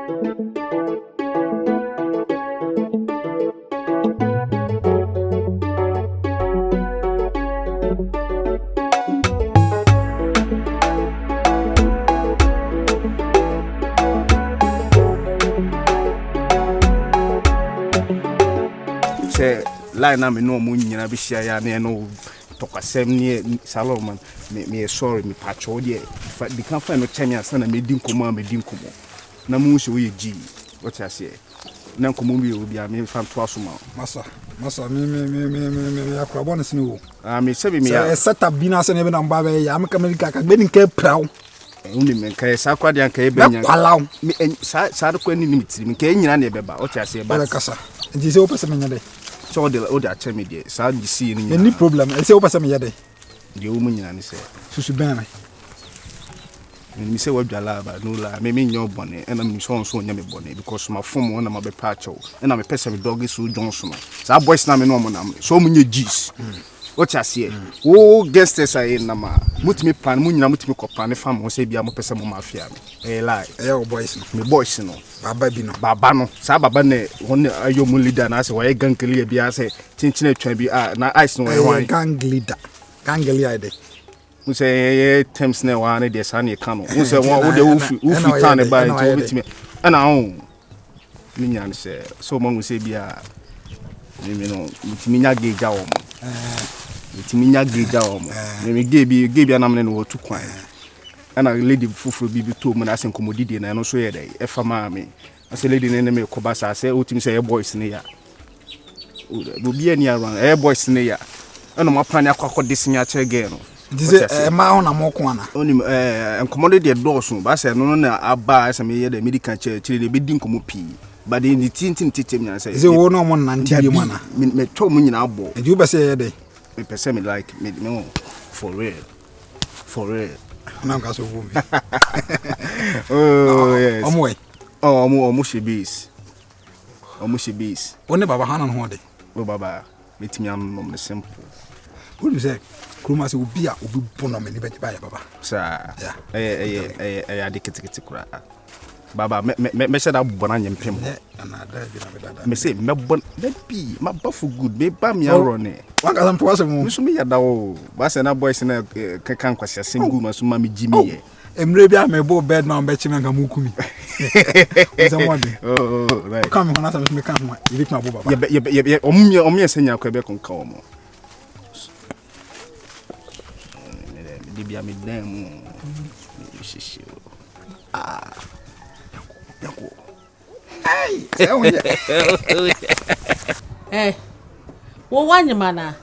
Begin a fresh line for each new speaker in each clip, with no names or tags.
Line na me no mo nyina be hia ya na no tokasem ne Solomon me sorry me pacho de be kan fa no chanya sa na me di nkomo na mu hye wo ye gi what you say na nkomo bi obi a me fa to asoma
masa me akra bonus ni wo
me se be me ya
set up bi na se ne be na mba be ya me America ka be ni ka prawo
uni me kai sa kwade an kai be nya me sa do kwani ni mitiri me kai nyina na be ba what you say ba
kasa nti se wo pese me nya de
so the achemi dey sa di see ni
any problem e say wo pese me ya dey
de wo munyina ni say
susu ben
me say wa dwala ba no la me nyo bone e na me so nya me bone because my form one na be pacho e na me pese me dog so Johnson sa boys na me no mo na so munye G's what you say wo guests are in na ma mutimi pan munyina mutimi kopan ne fam wo say bia mo pese mo mafia me lie
wo boys no
me boys no
baba bi no
baba no sa baba ne won ayo mu leader na say why gang clear bia say chinchina atwa bi na ice no why
gang leader dey
we say temps na wa na dey sa na ka no we say wo dey wo tan ne ba nti wo bitimi ana ho ni nya ne say so mo say bia me no bitimi nya geja wo mo bitimi nya geja wo mo me gebi na me no wo tu kwan ana lady fufuro bi to mo na asen komodidi na no so ye dey e fama me ase lady ne me ko ba sa say otimi say boys ne ya obi ani around boys ne ya ana mo plan akwa disinya che ge no
dize ma ho na mo ko ana
oni komodidi doso ba say no na aba ase me ye dey medical che chire be di nkomo pi ba dey ni tintin titem nya say
ze wo no mo na nti bi mo na
me to mo nyina abo
e ju ba say ye dey
me pese me like me no for real
na nga so vumi
oh yes
omwe
omo shibis
one baba hana no de
o baba metimi anom ne simple
what you say kruma se obi a obi bono me ni be ba ya baba
sa adiketiketi kura baba me shada bona nyempem
na da bi na me dada
me say me bon that be my buff good me ba me arone
wan ka sam to asemu
so me yada o ba say na boys na kan kwase single ma so ma me jimi ye
emre bi a me bo bed na be chime nga mukumi
right
come on asa me kan ho ibi ma bo baba
ye omye senya kwa be konka o mo di bia me dem shishi yako
wo wanye mana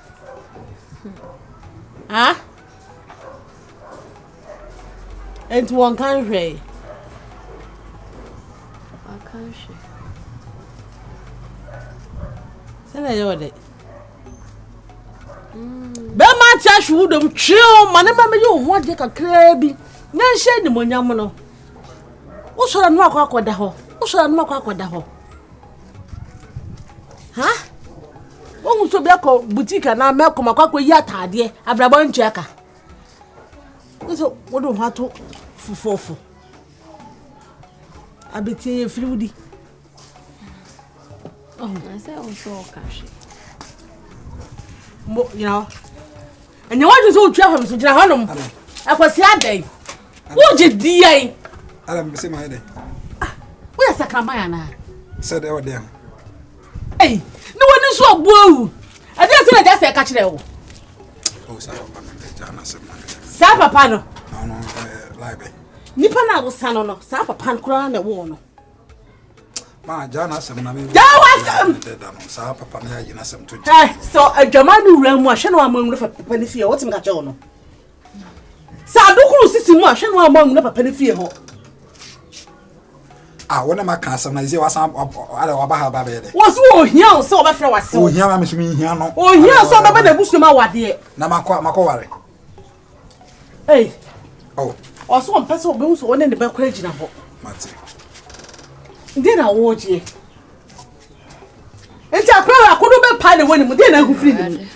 enti won kan hwe
akanhwe
sene yode be ma tia hwu dom twio mane ma me yo ho de kakra bi na hye ni monyam no wo sora no akoda ho ha wo so be ko boutique na me ko makwa yi atade abrabo ntuaka so wo do ho to fufofo abeti friwudi
I say also cash
mo you know and you want to twa hom so jira honom akwasi adai wo je di ai
ala me say my dey
wo ya sakramaya na
said e wode
hey no woni so abuawu ade se na just e ka kire wo
o sa papa me jana sem na
sa papa no
no live
nipa na wo sa no sa papa kura na wo no
ma jana sem na me
ja wasam
no sa papa na ya na sem to
eh so adwamanu wura mu ahwe no amam no papa ni fie wo tim ka che wo no sa adukuru sisi mu ahwe no amam no papa ni fie ho
wona maka asam na ze wasan ala wa ba ha ba be de
wo so ohia o se o be fra wase
ohia ma me so mi hia no
ohia so be na busu ma wade
na mako ware
eh
oh
o so on pese o be so wona ne be kwa gina ho
mate
ndi na wo je enti akra akodo be pa ne woni mu ndi na hu firi ni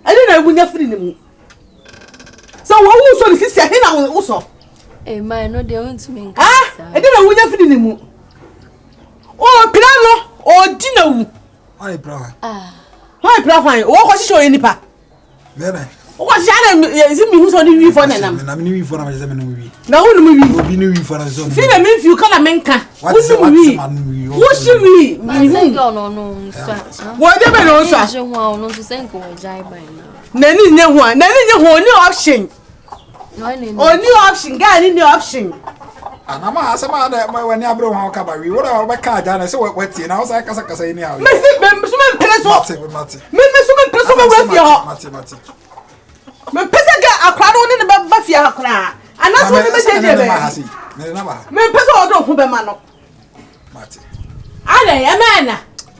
ade na egunya firi ni mu so wo wu so ni sisi he na wo so
my no dey want to me
ade na wunya firi ni mu odi na wu
Why bra?
why bra why o ko si show nipa
Bere.
o ko si ana ezi mi hu so ni wi for na nam
Na me wi for na me say me no wi.
na hu no wi
Obi no wi for na so.
fi na me fi kala menka hu wi wo si wi
I say go no so.
wo de be no so
Je ho no so say go jai by now.
nani nye ho ni option
No any.
oni option guy ni option
Anama asema na when ya bro ha ka ba wi. Wo da ba ka ja na say wetie na wo say kasa ni ha.
me so me preso
Mate.
me so me preso me wa fi ho
Mate.
me pese ga akra no ni ba fi akra ana so me jeje be
Me na ba.
me pese o do hu be ma no
Mate.
ale emena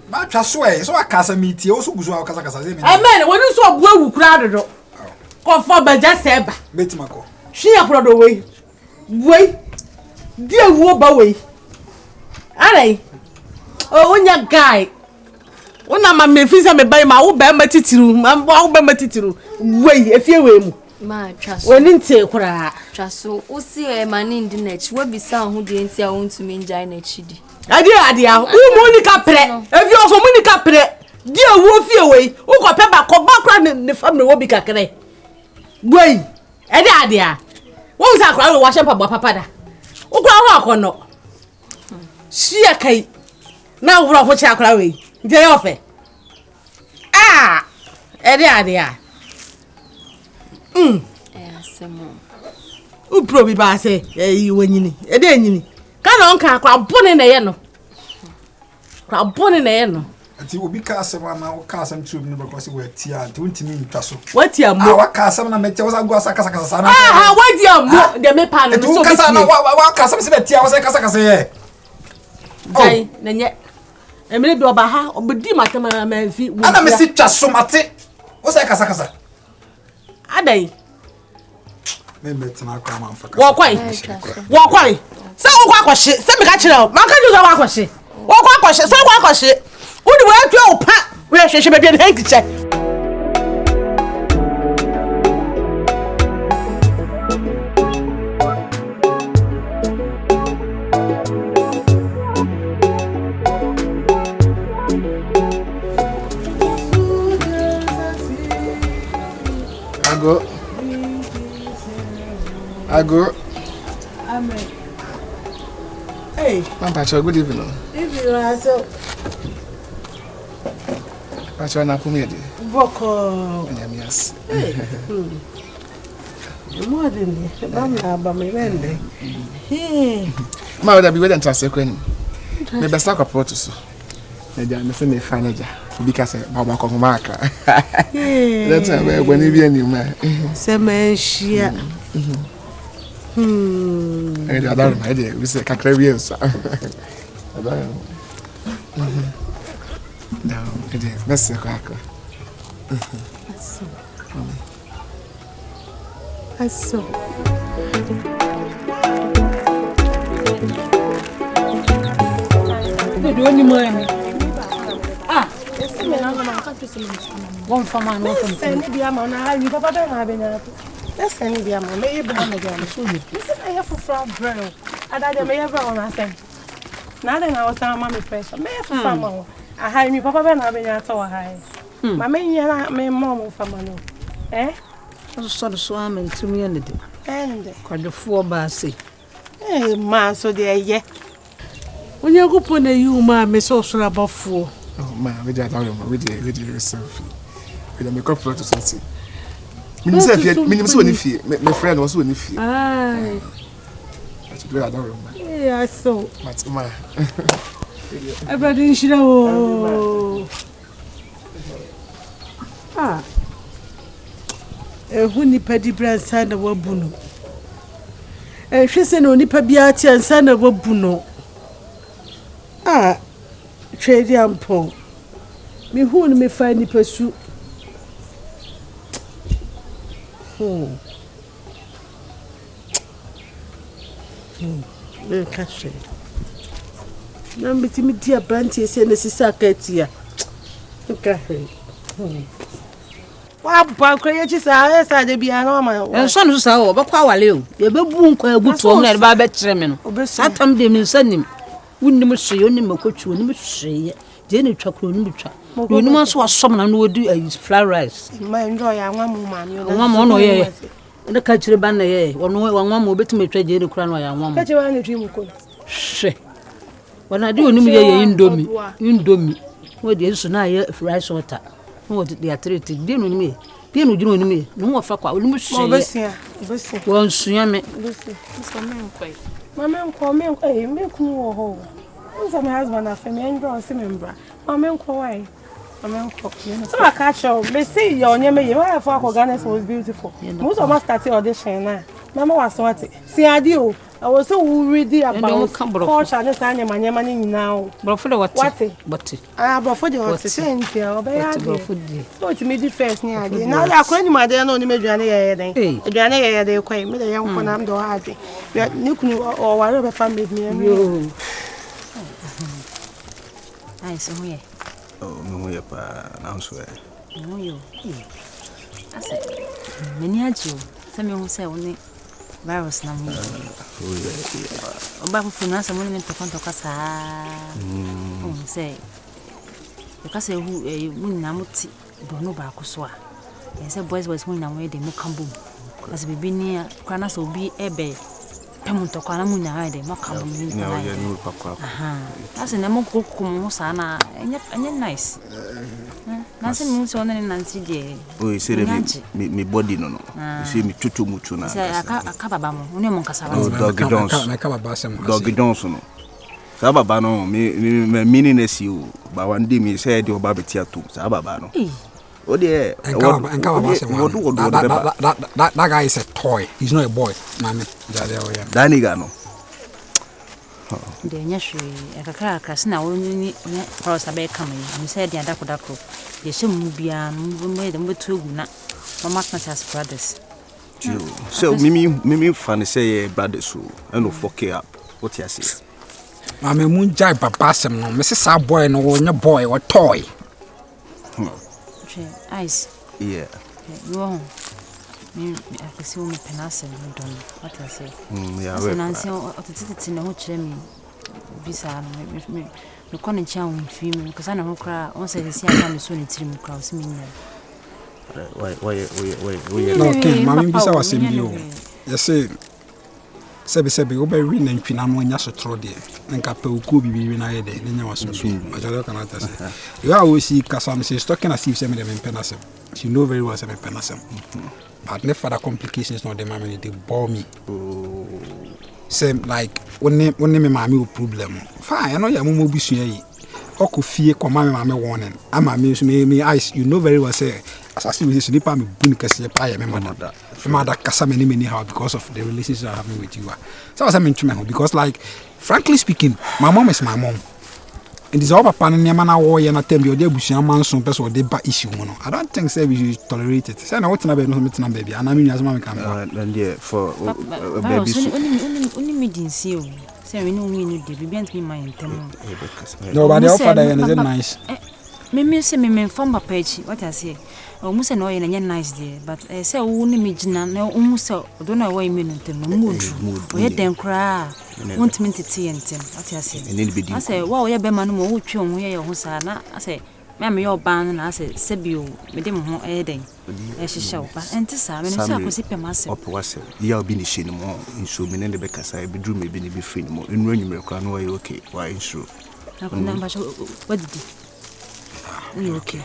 Ma twa so e so akasa meetie wo so guzo akasa say me.
emena woni so obu awu kura dodo ko fo ba ja seba
Betima ko.
hwe akrodo we di ewu ba we ale o onya guy wona ma me fi se me bai ma wo ba ma titiru ma wo ba ma titiru we efie we mu
Ma traso.
woni nte kura
Traso. O si e mani ndi na chi we bisa ho de nti a won tumi njai na chi di.
ade a wo mu ni ka pre efi o so mu ni ka pre di ewu fie we wo ko pe ba ko ba kura ne family wo bi kakere we ade a wo sa kura wo hye papa papa da wo kura ho akono hia kai na wo ho cha kura we nje yo fe ade a
Asemo.
u probi ba se yi wanyini ede anyini ka na onka akwa bone na ye no kwa bone na ye no
Ati obi ka asema na wo ka asem tube no because we tia ati untimi ntwa so.
wati amo
Wa ka asem na mete wo sa go asa kasa na.
wati amo de me pa no
so kasa na wa ka asem se betia wo sa kasa ye.
dai na nye emre bi oba ha obedi matama ma fi
Ana me si twa so mate. Wo sa kasa.
adai
Me betina kwa ma mfa
wo kwai se wo kwa kwahye se me ka kire o ma ka ju so kwa kwahye wo kwa kwahye se kwa kwahye udi wo atwa o pa we hwehwe be de hankiche
Ago.
amen hey
Pacho, good evening.
if you are so
Pacho na kumedi.
boko
Nyamias.
more than ba me wende
Ma would be waiting to ask when. Me best like a porto so. Meja me se me fanaja. Because baba ko maka. That's when you be any man.
se menhia
I don't know, idea. We say kakra wie so. I don't know. No, idea. Best kakra.
aso do ni mo ni won fama no fama
Send me ama na ha ni papa be na be na. Let's send me ama. Me be na ga na so ni. Listen, I have from bro. Ada de me bro na say. Na de na wata ma me pressure. Me for fama. A ha ni papa be na be na to ha. Ma me nya na me mom fama no.
so am ntumi ene de
And
kwadefo ba se
ma so de ye.
onye kupo na yi uma me so so abafo
Oh man, we just don't we did yourself. We make up for to something. Minimum so ni my friend was so ni fie.
ai
To do that don't remember.
yeah so
But ma.
everybody nshira o ehu nipa di bransa na wabu no hwese na onipa bia ti ansa na wabu no twedi ampo me hu no me fa nipa su me kashe na mbiti di abranti ese na sisa katia nkahe
Wa ba ko ye chi sa esa de bia na ma.
Enso no sa wo bekwa wale o ye bebu nkwa agutu o na ba be kire me no atam de me nsanim wunnim hwe onim makotwu onim hwe Jenny chakro no bitwa. No no man so asom na no do flour rice.
Ma enjoy ya nwa mu ma mi.
Nwa mo no ye. Na ka chire ba na ye. Wono nwa mo betime twa Jenny kura no ya nwa mo.
Ka che wa na twi mu ko.
Hwe. Wana de onim ye indomie. Wo de so na ye rice water. Wo de ya treat de no nim ye. De no jino nim ye. No wo fa kwa onim hwe.
Besia.
Won suya me.
Besia. So me nkoi. Mama nkoi me ku wo ho. Unsa my husband na femi enjo se membra. Mama nkoi why? Mama nkoi. So I catch up. Me see your nyame ye. Why for Ghana was beautiful. Most of us started audition na. Mama was what? See adio. I was so ready about culture and nyama ni now.
Brofo de what? But
brofo de what? Say ntia obeya. So it me di first ni ade. Na ya kwa ni ma de na oni meduane ye den. Aduane ye de kwai me de ye nko na mdo ade. Ni kunu o ware be family me.
Yo.
Ai so ye.
Oh, me ye pa na so e.
No yo. Ase. Me ni ajo. Se me hu se oni virus na mu. Oba fu na se mo ni to kasa. Say. Because hu mu na muti do no ba ko so a. Say boys mu na mo de mo kambo. Because bibi ni kwa na so bi ebe. Pemu to kwa na mu na de mo kambo ni.
Na o ye no pakwa.
Aha. Ase na mo kokum sa na enye nice. Na se mu so na ni nanti de.
Oh, say me body no. You see me tutu mutu na.
Say aka baba mo. Oni mo nkasa ba.
Doggy Jones. Na ka baba sem.
Doggy Jones no. Sa baba no me meaning see you. Ba one day me say de oba beti atum. Sa baba no. Oh dear.
That guy is a toy. He's not a boy. Mami.
That nigga no.
De nyashwe akaka akase na woni cross abe kam yi say de adakodako ye shemu bia no de mbetu egu na mama Knasas brothers.
So mimi fan say brothers so and fuck up. What you say?
Mami mun jai baba sem no. Me say sa boy no wo nya boy or toy.
Ice.
Yeah.
You me akase wo me penase no don. What you say?
Yeah.
So nansi otititi na ho kire mi bisa no me kono ncha wo mfi mi because na ho kra on say si aka me so ne tiri mu kra o si me nya.
Why
no okay mami bisa wasem bi o. You say sebi oba wi na ntwina no nya so tro de nka pa oku bibi na ye de nya waso so ajalo kana ta say you are always kasam say talking as if say me dem penasem she know very well say me penasem but ne further complications no dem mama they bore me same like when me mama o problem fine no ya mo busua yi okofie ko mama warning ama me eyes you know very well say assassin with nipa me bun kase pa ya me mother kasa me ni how because of the relationship I having with you so I was mention because like frankly speaking my mom is my mom and this all papa na na wo ye na tembe o de busua manso person o de ba issue no I don't think say we should tolerate it say na what na be no meet na baby and I mean as mama come
and there for baby
only meeting see o say we no win no dey be bent me mind tem
no but the offer there is nice
me say me from papa echi what I say o mu say no ye na nice there but say wo ni me gina na o mu say o do na wo ime no tem no mood o ye den kra want me to tea entem what I say I say wo ye be ma no mo wo twe ho ye ho sa na I say me yo ban na I say sebio me dem ho e den e hihye wo ba enti sa me no say akosi pem ase
opo wase ya obi ni sheni mo nso me ne de be kasa e bedru me bi ni be free ni mo enu anyumre kra no ye okay why nso
na ko namba what did you okay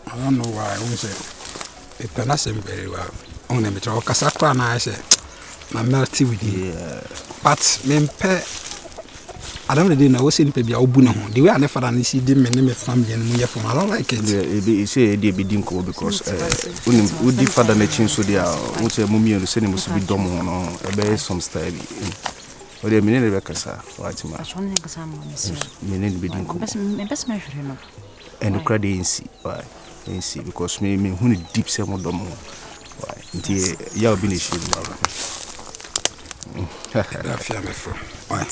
I don't know why I won't say it penasem very well on me try kasa kra na I say my melty with you but me I don't really know what's in baby obu na ho the way I never done see them me family and me from I don't like it
yeah say dey be dinko because unim udi father na chin so dia wo say mommy no say ne must be dom ho no e be some style o dey me ne be kasa what ma
achon kasa mo
me ne be dinko
me best me hwere no
and cry dey see why see because me hu ne deep say mo dom ho why nti ya obi na shi ma
that fear me for why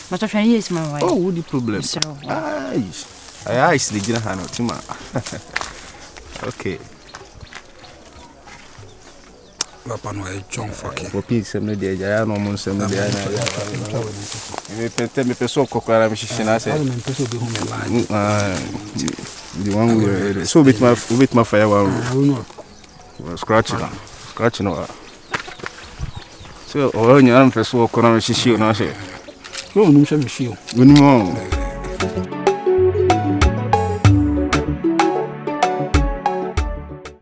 but I find yes my wife
oh what the problem I is the gina hano tima okay
papa no e John fucking
what piece some no dey ya no mo some dey na me peso kokara me shishina say.
Me peso be home live.
The one we so bit my fire one.
I don't know.
Scratching. So oh nya am peso kokara me shishi na say.
No, no, me feel.
Unimo.